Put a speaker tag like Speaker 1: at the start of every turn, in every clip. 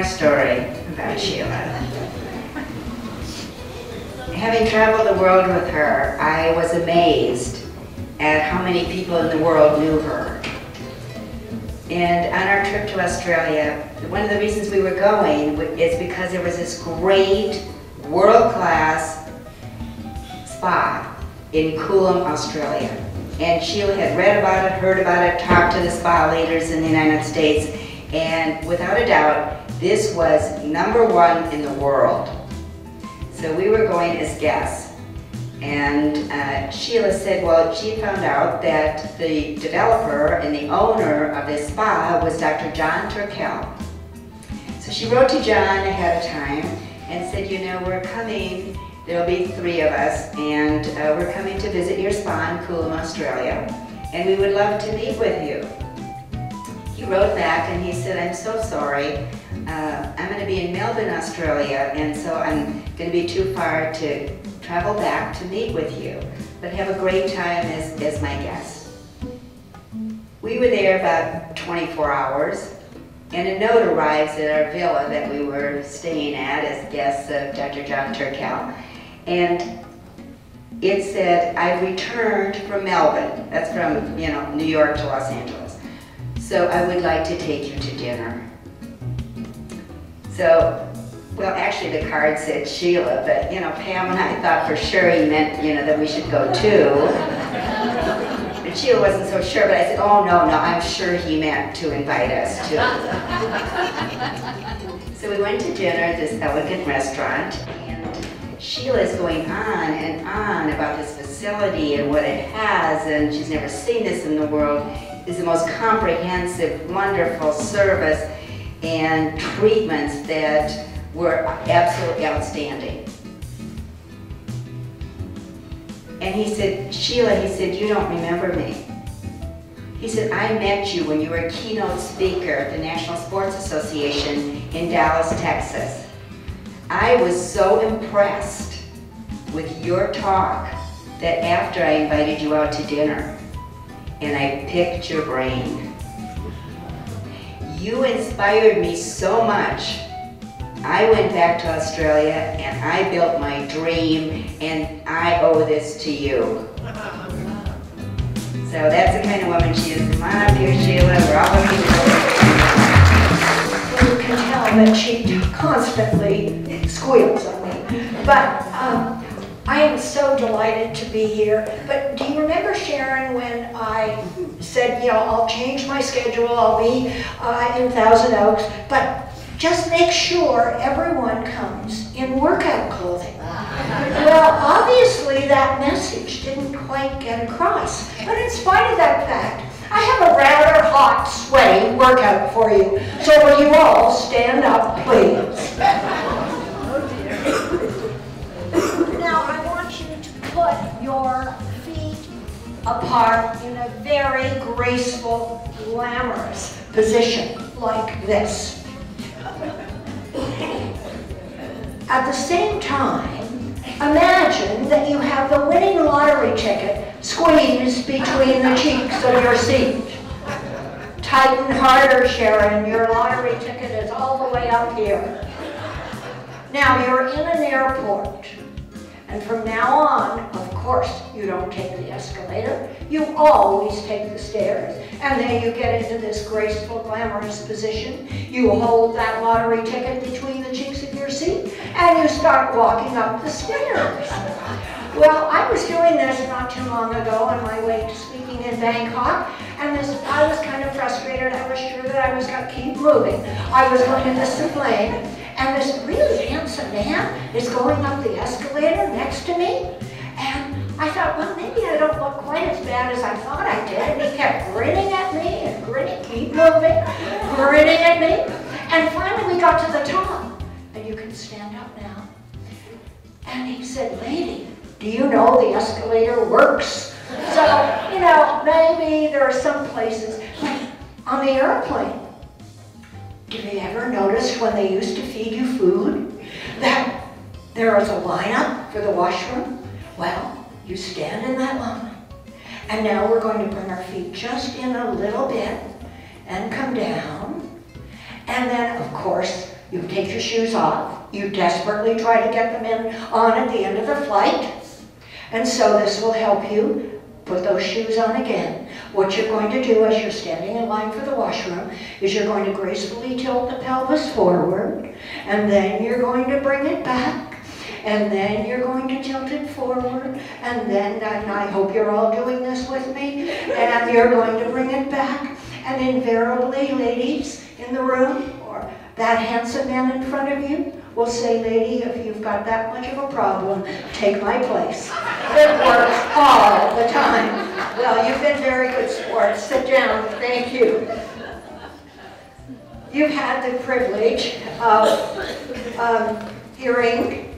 Speaker 1: story about Sheila. Having traveled the world with her, I was amazed at how many people in the world knew her. And on our trip to Australia, one of the reasons we were going is because there was this great world-class spa in Coolum, Australia. And Sheila had read about it, heard about it, talked to the spa leaders in the United States, and without a doubt, this was #1 in the world. So we were going as guests, and Sheila said, well, she found out that the developer and the owner of this spa was Dr. John Turkel. So she wrote to John ahead of time and said, you know, we're coming, there'll be 3 of us, and we're coming to visit your spa in Coolum, Australia, and we would love to meet with you. He wrote back and he said, I'm so sorry. I'm going to be in Melbourne, Australia, and so I'm going to be too far to travel back to meet with you, but have a great time as my guest. We were there about 24 hours, and a note arrives at our villa that we were staying at as guests of Dr. John Turkel, and it said, I've returned from Melbourne. That's from, you know, New York to Los Angeles. So I would like to take you to dinner. So, well, actually the card said Sheila, but, you know, Pam and I thought for sure he meant, you know, that we should go too. But Sheila wasn't so sure, but I said, oh, no, I'm sure he meant to invite us too. So we went to dinner at this elegant restaurant, and Sheila is going on and on about this facility and what it has, and she's never seen this in the world. It's the most comprehensive, wonderful service and treatments that were absolutely outstanding. And he said, Sheila, he said, you don't remember me. He said, I met you when you were a keynote speaker at the National Sports Association in Dallas, Texas. I was so impressed with your talk that after I invited you out to dinner and I picked your brain. You inspired me so much. I went back to Australia and I built my dream, and I owe this to you. So that's the kind of woman she is. Come on up here, Sheila. We're all looking forward.
Speaker 2: Well, you can tell that she constantly squeals on me. But I am so delighted to be here. But do you remember, Sharon, when I said, you know, I'll change my schedule, I'll be in Thousand Oaks, but just make sure everyone comes in workout clothing. Well, obviously that message didn't quite get across. But in spite of that fact, I have a rather hot, sweaty workout for you. So will you all stand up, please? Now I want you to put your feet apart in a very graceful, glamorous position like this. At the same time, imagine that you have the winning lottery ticket squeezed between the cheeks of your seat. Tighten harder, Sharon. Your lottery ticket is all the way up here. Now you're in an airport, and from now on, of course, you don't take the escalator. You always take the stairs, and then you get into this graceful, glamorous position. You hold that lottery ticket between the cheeks of your seat, and you start walking up the stairs. Well, I was doing this not too long ago on my way to speaking in Bangkok, and I was kind of frustrated. I was sure that I was going to keep moving. I was looking at this plane, and this really handsome man is going up the escalator next to me, and I thought, well, maybe I don't look quite as bad as I thought I did, and he kept grinning at me and grinning, keep moving, grinning at me, and finally we got to the top, and you can stand up now, and he said, lady, do you know the escalator works? So, you know, maybe there are some places, like on the airplane, did you ever notice when they used to feed you food that there was a lineup for the washroom? Well, you stand in that line. And now we're going to bring our feet just in a little bit and come down. And then, of course, You take your shoes off. You desperately try to get them on at the end of the flight. And so this will help you put those shoes on again. What you're going to do as you're standing in line for the washroom is you're going to gracefully tilt the pelvis forward, and then you're going to bring it back, and then you're going to tilt it forward, and then, and I hope you're all doing this with me, and you're going to bring it back. And invariably, ladies in the room, or that handsome man in front of you, will say, lady, if you've got that much of a problem, take my place. It works all the time. Well, you've been very good sports. Sit down. Thank you. You've had the privilege of hearing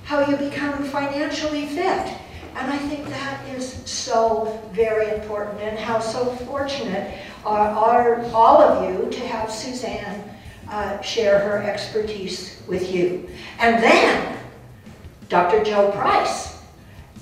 Speaker 2: how you become financially fit. And I think that is so very important, and how so fortunate are all of you to have Suzanne share her expertise with you. And then Dr. Joe Price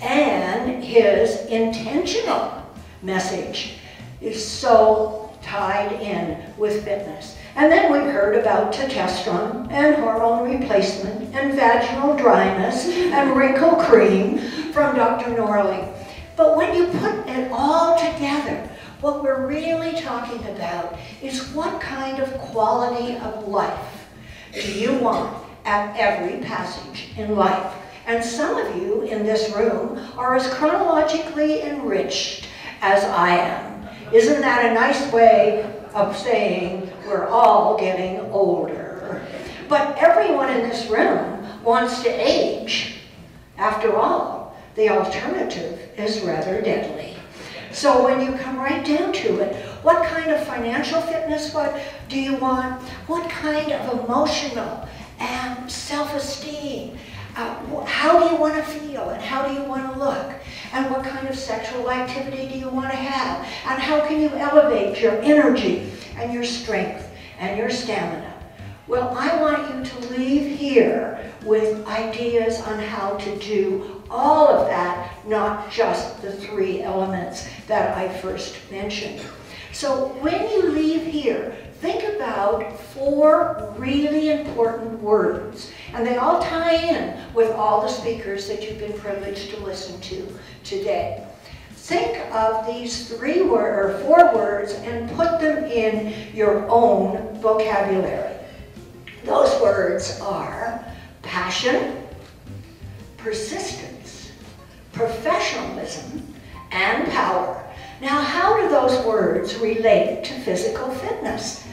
Speaker 2: and his intentional message is so tied in with fitness. And then we heard about testosterone and hormone replacement and vaginal dryness and wrinkle cream from Dr. Norley. But when you put it all together, what we're really talking about is what kind of quality of life do you want at every passage in life. And some of you in this room are as chronologically enriched as I am. Isn't that a nice way of saying we're all getting older? But everyone in this room wants to age. After all, the alternative is rather deadly. So when you come right down to it, what kind of financial fitness do you want? What kind of emotional and self-esteem? How do you want to feel, and how do you want to look? And what kind of sexual activity do you want to have? And how can you elevate your energy and your strength and your stamina? Well, I want you to leave here with ideas on how to do all of that, not just the 3 elements that I first mentioned. So when you leave here, think about 4 really important words, and they all tie in with all the speakers that you've been privileged to listen to today. Think of these 4 words and put them in your own vocabulary. Those words are passion, persistence, professionalism, and power. Now, how do those words relate to physical fitness?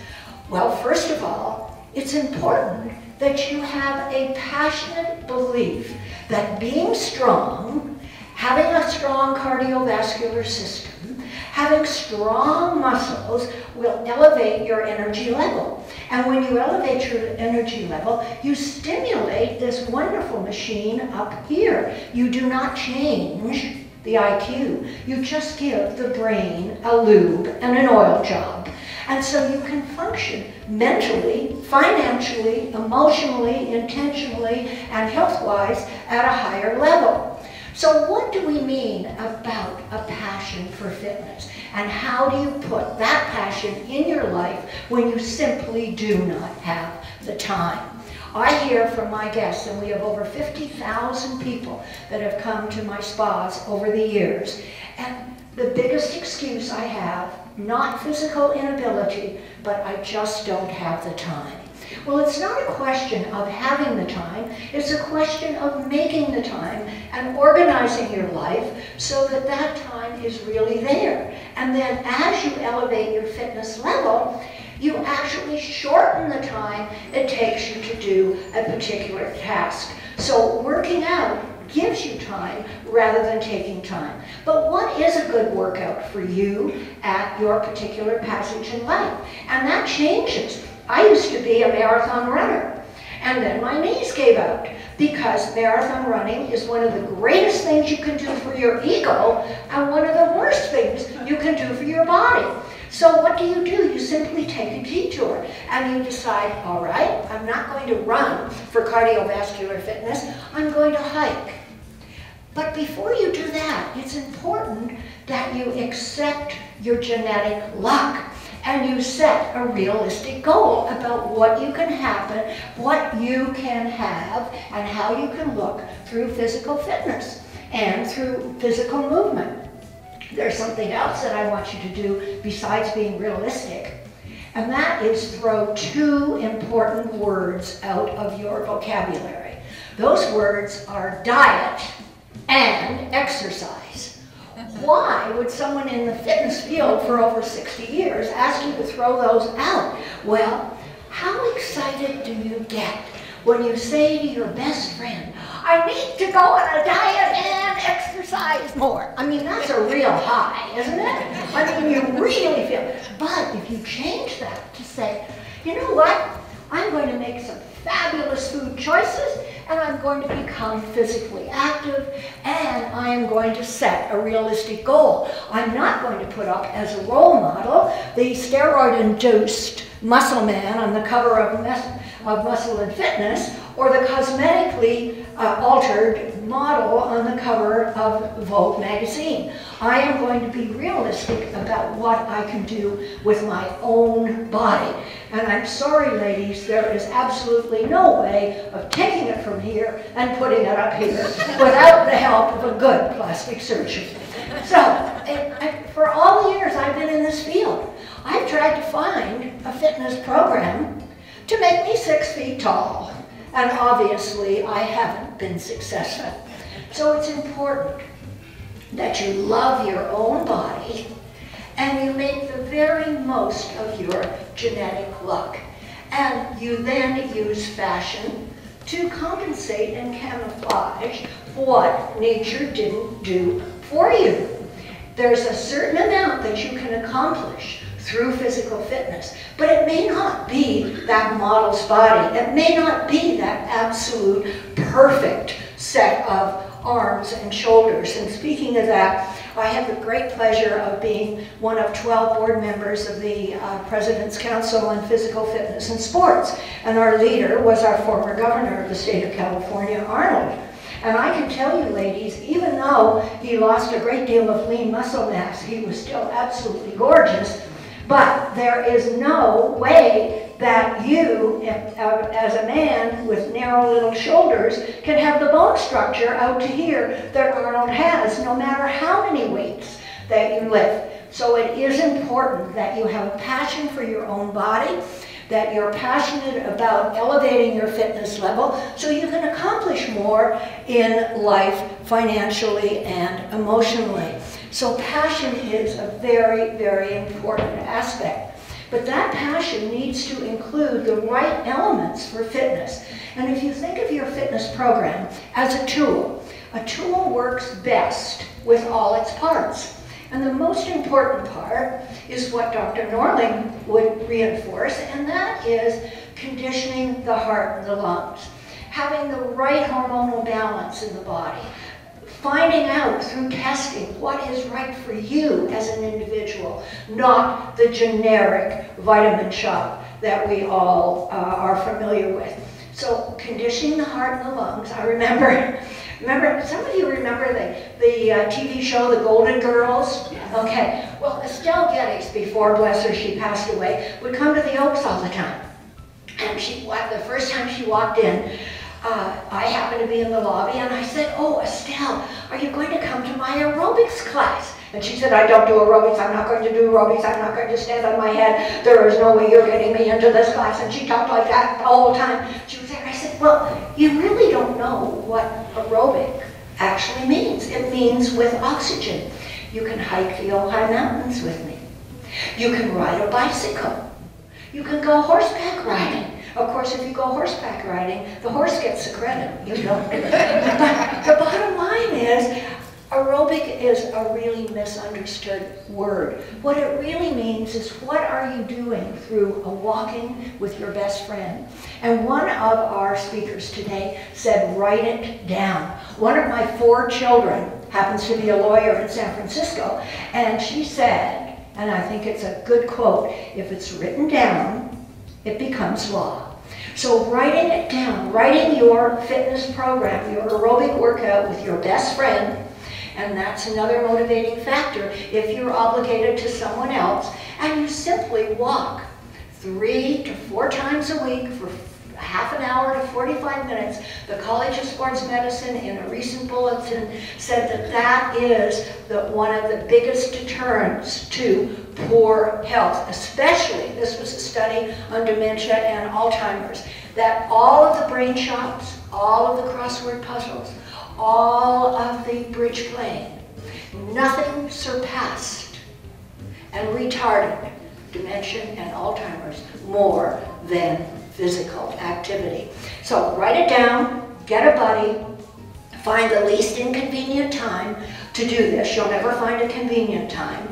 Speaker 2: Well, first of all, it's important that you have a passionate belief that being strong, having a strong cardiovascular system, having strong muscles will elevate your energy level. And when you elevate your energy level, you stimulate this wonderful machine up here. You do not change the IQ. You just give the brain a lube and an oil job. And so you can function mentally, financially, emotionally, intentionally, and health-wise at a higher level. So what do we mean about a passion for fitness? And how do you put that passion in your life when you simply do not have the time? I hear from my guests, and we have over 50,000 people that have come to my spas over the years. And the biggest excuse I have, not physical inability, but I just don't have the time. Well, it's not a question of having the time, it's a question of making the time and organizing your life so that that time is really there. And then as you elevate your fitness level, you actually shorten the time it takes you to do a particular task. So working out gives you time rather than taking time. But what is a good workout for you at your particular passage in life? And that changes. I used to be a marathon runner, and then my knees gave out because marathon running is one of the greatest things you can do for your ego and one of the worst things you can do for your body. So what do? You simply take a detour and you decide, all right, I'm not going to run for cardiovascular fitness, I'm going to hike. But before you do that, it's important that you accept your genetic luck and you set a realistic goal about what you can happen, what you can have, and how you can look through physical fitness and through physical movement. There's something else that I want you to do besides being realistic, and that is throw two important words out of your vocabulary. Those words are diet and exercise. Why would someone in the fitness field for over 60 years ask you to throw those out? Well, how excited do you get when you say to your best friend, I need to go on a diet and exercise more? I mean, that's a real high, isn't it? I mean, you really feel it. But if you change that to say, you know what? I'm going to make some fabulous food choices, and I'm going to become physically active, and I am going to set a realistic goal. I'm not going to put up as a role model the steroid-induced muscle man on the cover of Muscle and Fitness, or the cosmetically altered model on the cover of Vogue magazine. I am going to be realistic about what I can do with my own body. And I'm sorry, ladies, there is absolutely no way of taking it from here and putting it up here without the help of a good plastic surgeon. So, for all the years I've been in this field, I've tried to find a fitness program to make me 6 feet tall. And obviously, I haven't been successful. So it's important that you love your own body and you make the very most of your genetic look. And you then use fashion to compensate and camouflage what nature didn't do for you. There's a certain amount that you can accomplish through physical fitness, but it may not be that model's body. It may not be that absolute perfect set of arms and shoulders. And speaking of that, I have the great pleasure of being one of 12 board members of the President's Council on Physical Fitness and Sports. And our leader was our former governor of the state of California, Arnold. And I can tell you, ladies, even though he lost a great deal of lean muscle mass, he was still absolutely gorgeous. But there is no way that you, as a man with narrow little shoulders, can have the bone structure out to here that Arnold has, no matter how many weights that you lift. So it is important that you have a passion for your own body, that you're passionate about elevating your fitness level so you can accomplish more in life financially and emotionally. So passion is a very, very important aspect. But that passion needs to include the right elements for fitness. And if you think of your fitness program as a tool works best with all its parts. And the most important part is what Dr. Norling would reinforce, and that is conditioning the heart and the lungs, having the right hormonal balance in the body, finding out through testing what is right for you as an individual, not the generic vitamin shop that we all are familiar with. So conditioning the heart and the lungs. I remember, some of you remember the TV show, The Golden Girls? Yes. Okay, well, Estelle Geddes, before, bless her, she passed away, would come to the Oaks all the time. And the first time she walked in, I happened to be in the lobby and I said, oh, Estelle, are you going to come to my aerobics class? And she said, I don't do aerobics, I'm not going to do aerobics, I'm not going to stand on my head, there is no way you're getting me into this class. And she talked like that the whole time. She was there. I said, well, you really don't know what aerobic actually means. It means with oxygen. You can hike the Ojai Mountains with me. You can ride a bicycle. You can go horseback riding. Of course, if you go horseback riding, the horse gets the credit. You don't. But the bottom line is, aerobic is a really misunderstood word. What it really means is, what are you doing through a walking with your best friend? And one of our speakers today said, write it down. One of my 4 children happens to be a lawyer in San Francisco, and she said, and I think it's a good quote, if it's written down, it becomes law. So writing it down, writing your fitness program, your aerobic workout with your best friend, and that's another motivating factor if you're obligated to someone else, And you simply walk 3 to 4 times a week for half an hour to 45 minutes. The College of Sports Medicine, in a recent bulletin, said that that is one of the biggest deterrents to poor health, especially, this was a study on dementia and Alzheimer's, that all of the brain shots, all of the crossword puzzles, all of the bridge playing, nothing surpassed and retarded dementia and Alzheimer's more than physical activity. So write it down, get a buddy, find the least inconvenient time to do this. You'll never find a convenient time.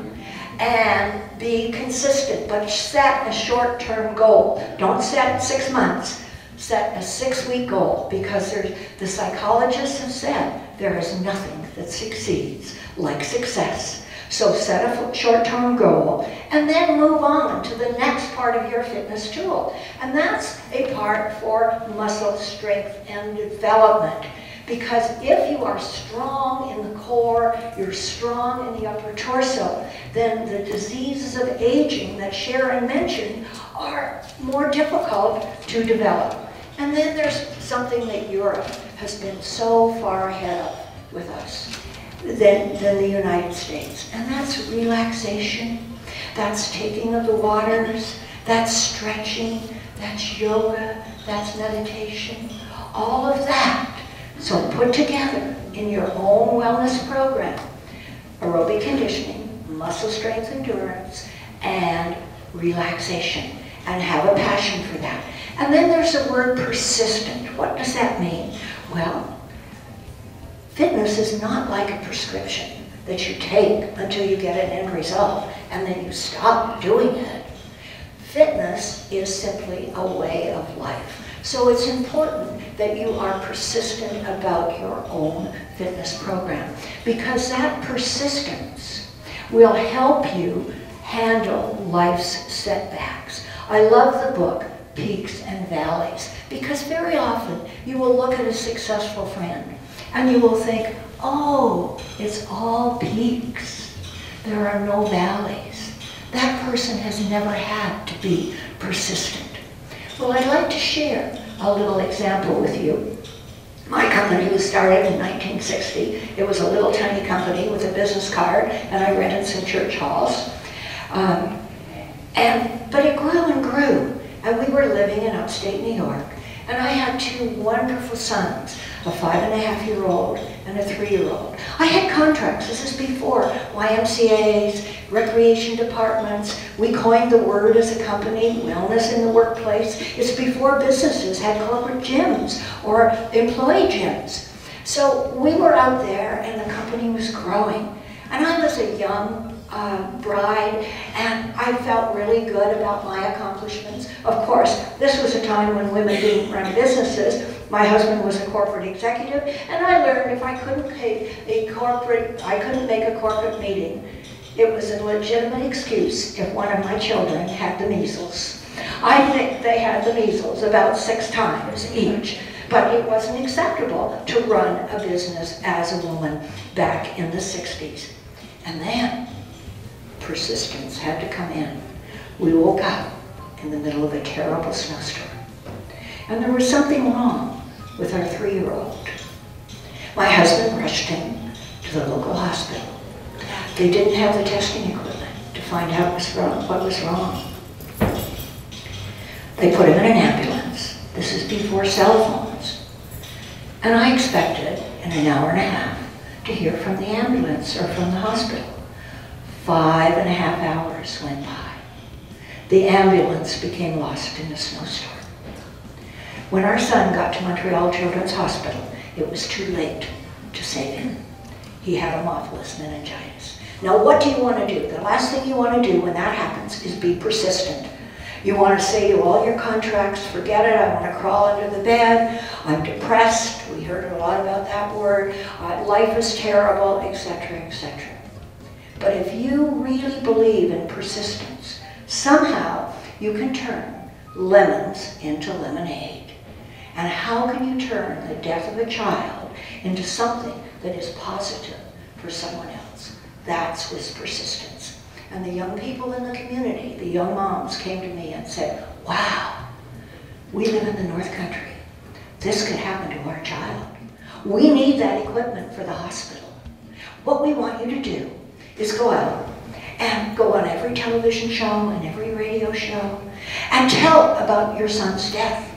Speaker 2: And be consistent, but set a short-term goal. Don't set 6 months. Set a 6-week goal, because the psychologists have said there is nothing that succeeds like success. So set a short-term goal and then move on to the next part of your fitness tool. And that's a part for muscle strength and development. Because if you are strong in the core, you're strong in the upper torso, then the diseases of aging that Sharon mentioned are more difficult to develop. And then there's something that Europe has been so far ahead of with us than the United States. And that's relaxation, that's taking of the waters, that's stretching, that's yoga, that's meditation, all of that. So put together in your own wellness program, aerobic conditioning, muscle strength endurance, and relaxation, and have a passion for that. And then there's the word persistent. What does that mean? Well, fitness is not like a prescription that you take until you get an end result and then you stop doing it. Fitness is simply a way of life. So it's important that you are persistent about your own fitness program, because that persistence will help you handle life's setbacks. I love the book Peaks and Valleys, because very often you will look at a successful friend and you will think, oh, it's all peaks. There are no valleys. That person has never had to be persistent. Well, I'd like to share a little example with you. My company was started in 1960. It was a little tiny company with a business card, and I rented some church halls. But it grew and grew, and we were living in upstate New York. And I had 2 wonderful sons, a 5-and-a-half-year-old and a 3-year-old. I had contracts. This is before YMCAs, recreation departments. We coined the word as a company, wellness in the workplace. It's before businesses had corporate gyms or employee gyms. So we were out there and the company was growing. And I was a young bride, and I felt really good about my accomplishments. Of course, this was a time when women didn't run businesses. My husband was a corporate executive, and I learned if I couldn't make a corporate meeting, it was a legitimate excuse if one of my children had the measles. I think they had the measles about 6 times each, but it wasn't acceptable to run a business as a woman back in the 60s. And then persistence had to come in. We woke up in the middle of a terrible snowstorm, and there was something wrong with our 3-year-old. My husband rushed him to the local hospital. They didn't have the testing equipment to find out what was wrong. They put him in an ambulance. This is before cell phones. And I expected in an hour and a half to hear from the ambulance or from the hospital. 5.5 hours went by. The ambulance became lost in a snowstorm. When our son got to Montreal Children's Hospital, it was too late to save him. He had hemophilus meningitis. Now, what do you want to do? The last thing you want to do when that happens is be persistent. You want to say to all your contracts, forget it, I want to crawl under the bed, I'm depressed, we heard a lot about that word, life is terrible, etc., etc. But if you really believe in persistence, somehow you can turn lemons into lemonade. And how can you turn the death of a child into something that is positive for someone else? That's with persistence. And the young people in the community, the young moms, came to me and said, wow, we live in the North Country. This could happen to our child. We need that equipment for the hospital. What we want you to do is go out and go on every television show and every radio show and tell about your son's death.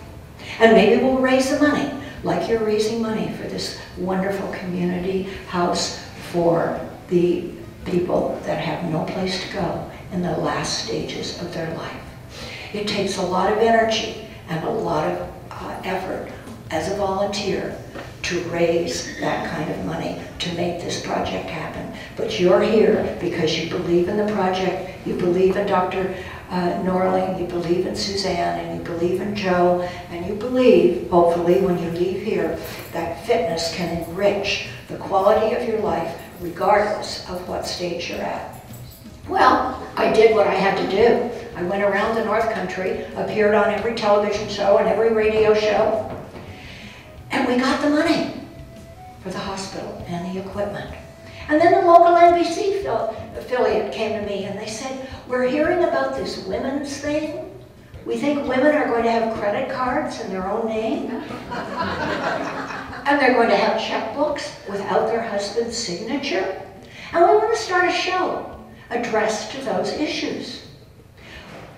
Speaker 2: And maybe we'll raise the money, like you're raising money for this wonderful community house for the people that have no place to go in the last stages of their life. It takes a lot of energy and a lot of effort as a volunteer to raise that kind of money to make this project happen. But you're here because you believe in the project, you believe in Dr. Norling, you believe in Suzanne, and you believe in Joe, and you believe, hopefully, when you leave here, that fitness can enrich the quality of your life regardless of what stage you're at. Well, I did what I had to do. I went around the North Country, appeared on every television show and every radio show, and we got the money for the hospital and the equipment. And then the local NBC affiliate came to me and they said, we're hearing about this women's thing. We think women are going to have credit cards in their own name. And they're going to have checkbooks without their husband's signature. And we want to start a show addressed to those issues.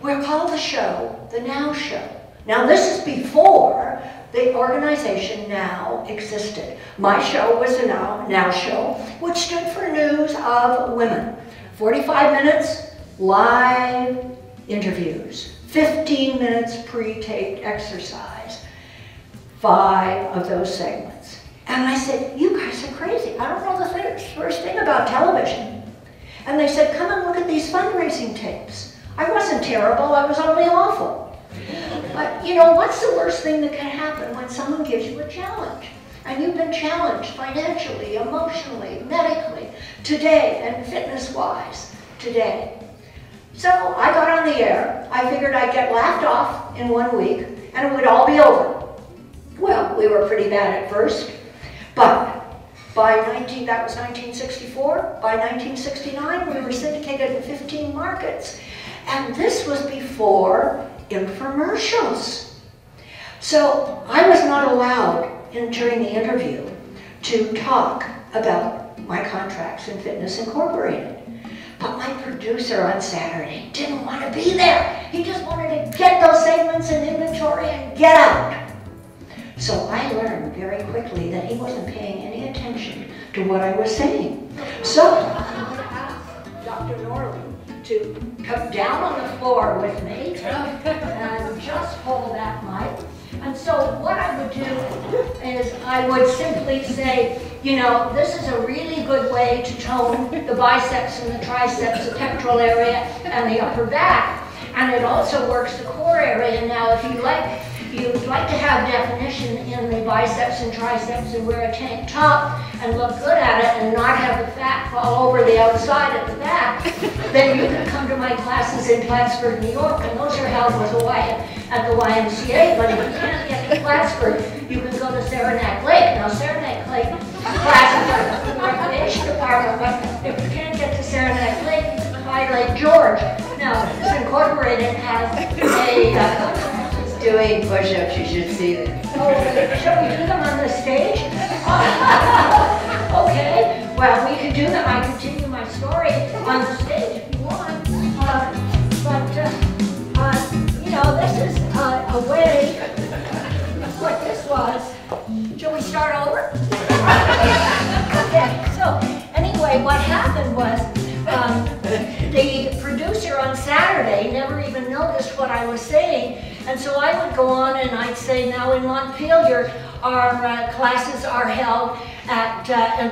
Speaker 2: We'll call the show the Now Show. Now this is before the organization Now existed. My show was the Now Show, which stood for News of Women. 45 minutes, live interviews, 15 minutes pre-taped exercise, 5 of those segments. And I said, you guys are crazy. I don't know the first thing about television. And they said, come and look at these fundraising tapes. I wasn't terrible, I was only awful. But you know, what's the worst thing that can happen when someone gives you a challenge? And you've been challenged financially, emotionally, medically, today, and fitness-wise, today. So I got on the air. I figured I'd get laughed off in 1 week, and it would all be over. Well, we were pretty bad at first, but that was 1964. By 1969, we were syndicated in 15 markets. And this was before infomercials. So I was not allowed during the interview to talk about my contracts in Fitness Incorporated. But my producer on Saturday didn't want to be there. He just wanted to get those segments in inventory and get out. So I learned very quickly that he wasn't paying any attention to what I was saying. So I asked Dr. Norling to come down on the floor with me and just hold that mic. And so what I would do is I would simply say, you know, this is a really good way to tone the biceps and the triceps, the pectoral area, and the upper back. And it also works the core area. Now, if you'd like to have definition in the biceps and triceps and wear a tank top and look good at it and not have the fat fall over the outside at the back, then you can come to my classes in Plattsburgh, New York, and those are held at the YMCA. But if you can't get to Plattsburgh, you can go to Saranac Lake. Now, Saranac Lake classes are in the recreation department, but if you can't get to Saranac Lake, you can try Lake George. Now, Fitness Incorporated has a
Speaker 1: doing push-ups, you should see them.
Speaker 2: Oh, shall we do them on the stage? Okay, well, we could do them. I continue my story on the stage if you want. You know, this is a way what this was. Shall we start over? Okay, so anyway, what happened was the producer on Saturday never even noticed what I was saying. And so I would go on and I'd say, now in Montpelier, our classes are held at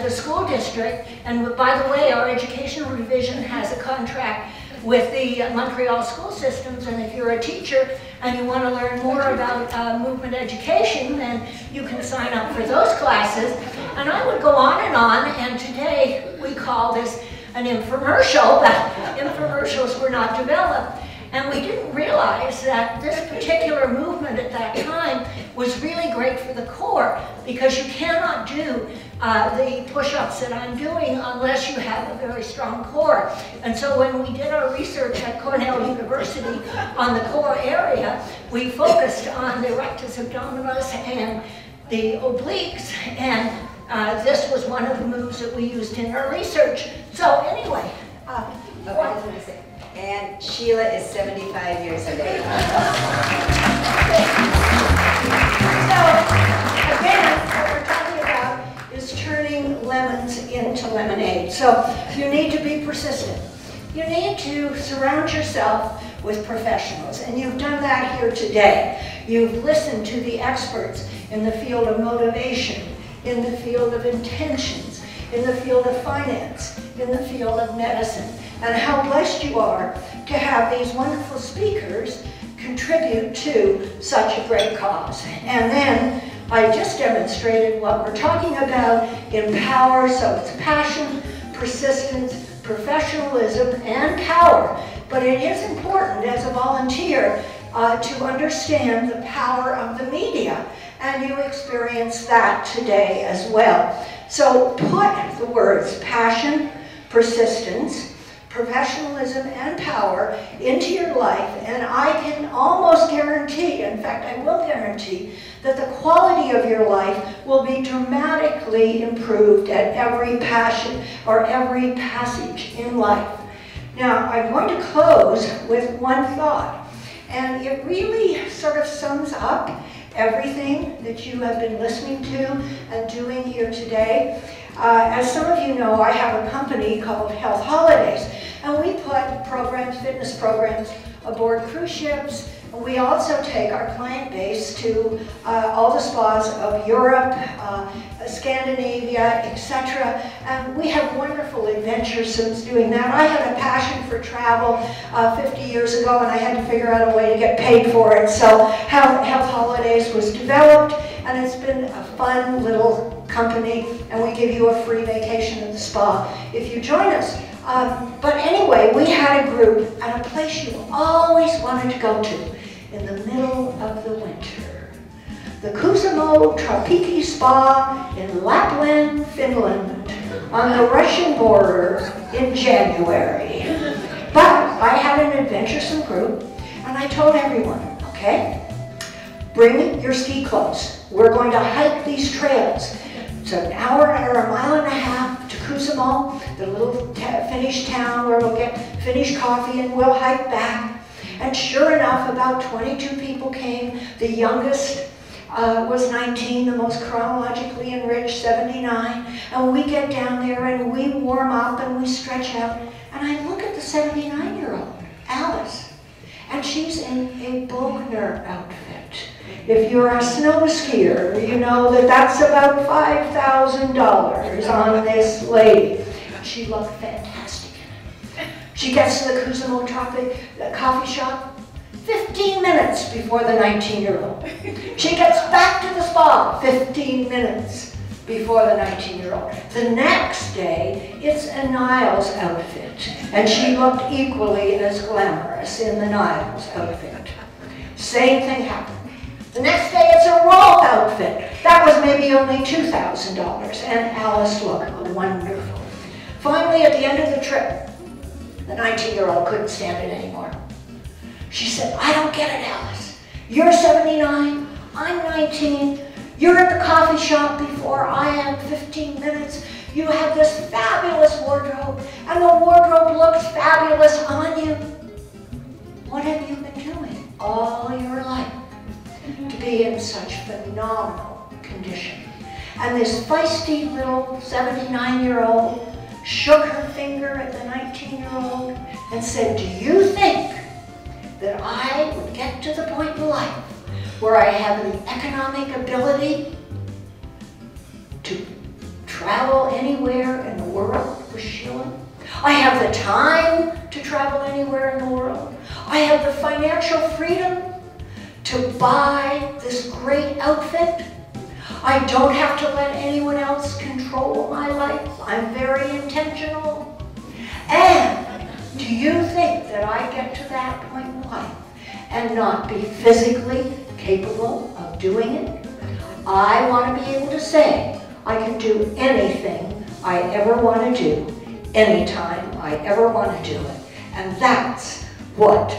Speaker 2: the school district. And by the way, our educational division has a contract with the Montreal school systems. And if you're a teacher and you want to learn more about movement education, then you can sign up for those classes. And I would go on, and today we call this an infomercial, but infomercials were not developed. And we didn't realize that this particular movement at that time was really great for the core, because you cannot do the push-ups that I'm doing unless you have a very strong core. And so when we did our research at Cornell University on the core area, we focused on the rectus abdominis and the obliques, and this was one of the moves that we used in our research. So anyway,
Speaker 1: and Sheila is 75 years of age.
Speaker 2: So again, what we're talking about is turning lemons into lemonade. So you need to be persistent. You need to surround yourself with professionals, and you've done that here today. You've listened to the experts in the field of motivation, in the field of intentions, in the field of finance, in the field of medicine, and how blessed you are to have these wonderful speakers contribute to such a great cause. And then I just demonstrated what we're talking about in power, so it's passion, persistence, professionalism, and power. But it is important as a volunteer to understand the power of the media, and you experience that today as well. So put the words passion, persistence, professionalism, and power into your life, and I can almost guarantee, in fact I will guarantee, that the quality of your life will be dramatically improved at every passion or every passage in life. Now I'm going to close with one thought, and it really sort of sums up everything that you have been listening to and doing here today. As some of you know, I have a company called Health Holidays, and we put programs, fitness programs, aboard cruise ships. And we also take our client base to all the spas of Europe, Scandinavia, etc. And we have wonderful adventures since doing that. I had a passion for travel 50 years ago, and I had to figure out a way to get paid for it. So Health Holidays was developed, and it's been a fun little company, and we give you a free vacation at the spa if you join us. But anyway, we had a group at a place you always wanted to go to in the middle of the winter. The Kuusamo Tropiki Spa in Lapland, Finland, on the Russian border in January. But I had an adventuresome group, and I told everyone, okay, bring your ski clothes. We're going to hike these trails. It's an hour or a mile and a half to Kuusamo, the little Finnish town where we'll get Finnish coffee, and we'll hike back. And sure enough, about 22 people came. The youngest was 19, the most chronologically enriched, 79. And we get down there and we warm up and we stretch out. And I look at the 79-year-old, Alice, and she's in a Bogner outfit. If you're a snow skier, you know that that's about $5,000 on this lady. She looked fantastic in it. She gets to the Kuusamo coffee shop 15 minutes before the 19-year-old. She gets back to the spa 15 minutes before the 19-year-old. The next day, it's a Niles outfit, and she looked equally as glamorous in the Niles outfit. Same thing happened. The next day, it's a Rolf outfit. That was maybe only $2,000, and Alice looked wonderful. Finally, at the end of the trip, the 19-year-old couldn't stand it anymore. She said, I don't get it, Alice. You're 79, I'm 19, you're at the coffee shop before I am 15 minutes. You have this fabulous wardrobe, and the wardrobe looks fabulous on you. What have you been doing all your life to be in such phenomenal condition? And this feisty little 79-year-old shook her finger at the 19-year-old and said, do you think that I would get to the point in life where I have the economic ability to travel anywhere in the world with Sheila? I have the time to travel anywhere in the world. I have the financial freedom to buy this great outfit. I don't have to let anyone else control my life. I'm very intentional. And do you think that I get to that point in life and not be physically capable of doing it? I want to be able to say, I can do anything I ever want to do, anytime I ever want to do it. And that's what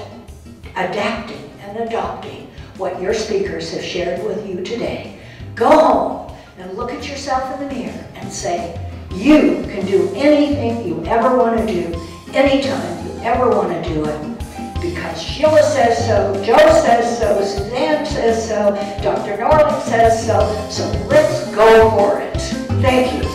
Speaker 2: adapting and adopting what your speakers have shared with you today. Go home and look at yourself in the mirror and say, you can do anything you ever want to do, anytime you ever want to do it, because Sheila says so, Joe says so, Suzanne says so, Dr. Norland says so let's go for it. Thank you.